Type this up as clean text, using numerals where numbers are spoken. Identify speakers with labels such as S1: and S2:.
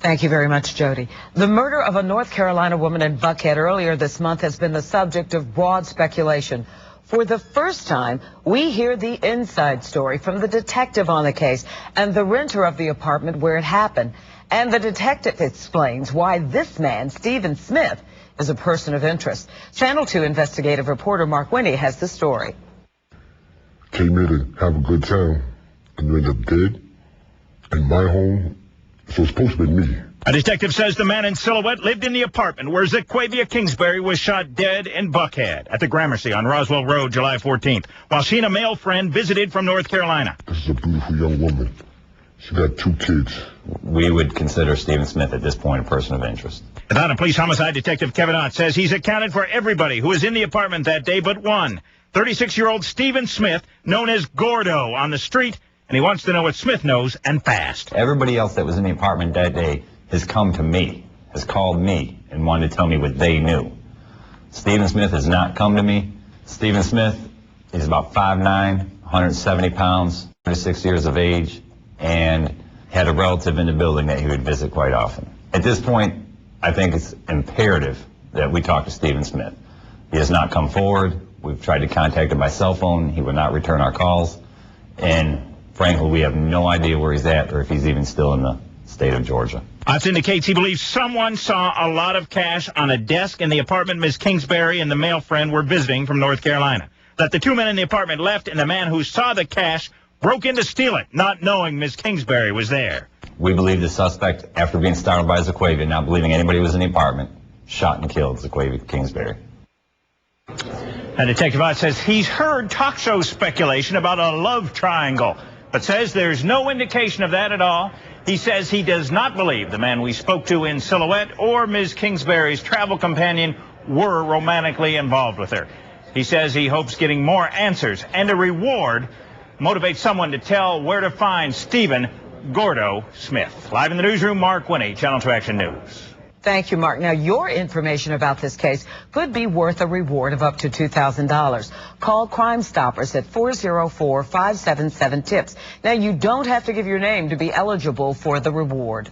S1: Thank you very much, Jody. The murder of a North Carolina woman in Buckhead earlier this month has been the subject of broad speculation. For the first time, we hear the inside story from the detective on the case and the renter of the apartment where it happened. And the detective explains why this man, Stephen Smith, is a person of interest. Channel 2 investigative reporter Mark Winnie has the story.
S2: Came here to have a good time and you end up dead in my home. So it's supposed to be me.
S3: A detective says the man in silhouette lived in the apartment where Zaquavia Kingsbury was shot dead in Buckhead at the Gramercy on Roswell Road, July 14th, while she and a male friend visited from North Carolina.
S2: This is a beautiful young woman. She got 2 kids.
S4: We would consider Stephen Smith at this point a person of interest.
S3: Atlanta Police Homicide Detective Kevin Ott says he's accounted for everybody who was in the apartment that day but one, 36-year-old Stephen Smith, known as Gordo on the street, and he wants to know what Smith knows and fast.
S4: Everybody else that was in the apartment that day has come to me, has called me, and wanted to tell me what they knew. Stephen Smith has not come to me. Stephen Smith is about 5'9", 170 pounds, 36 years of age, and had a relative in the building that he would visit quite often. At this point, I think it's imperative that we talk to Stephen Smith. He has not come forward. We've tried to contact him by cell phone. He would not return our calls. And frankly, we have no idea where he's at or if he's even still in the state of Georgia.
S3: Ott indicates he believes someone saw a lot of cash on a desk in the apartment Ms. Kingsbury and the male friend were visiting from North Carolina. That the 2 men in the apartment left and the man who saw the cash broke in to steal it, not knowing Ms. Kingsbury was there.
S4: We believe the suspect, after being startled by Zaquavia, not believing anybody was in the apartment, shot and killed Zaquavia Kingsbury.
S3: And Detective Ott says he's heard talk show speculation about a love triangle, but says there's no indication of that at all. He says he does not believe the man we spoke to in silhouette or Ms. Kingsbury's travel companion were romantically involved with her. He says he hopes getting more answers and a reward motivates someone to tell where to find Stephen Gordo Smith. Live in the newsroom, Mark Winnie, Channel 2 Action News.
S1: Thank you, Mark. Now, your information about this case could be worth a reward of up to $2,000. Call Crime Stoppers at 404-577-TIPS. Now, you don't have to give your name to be eligible for the reward.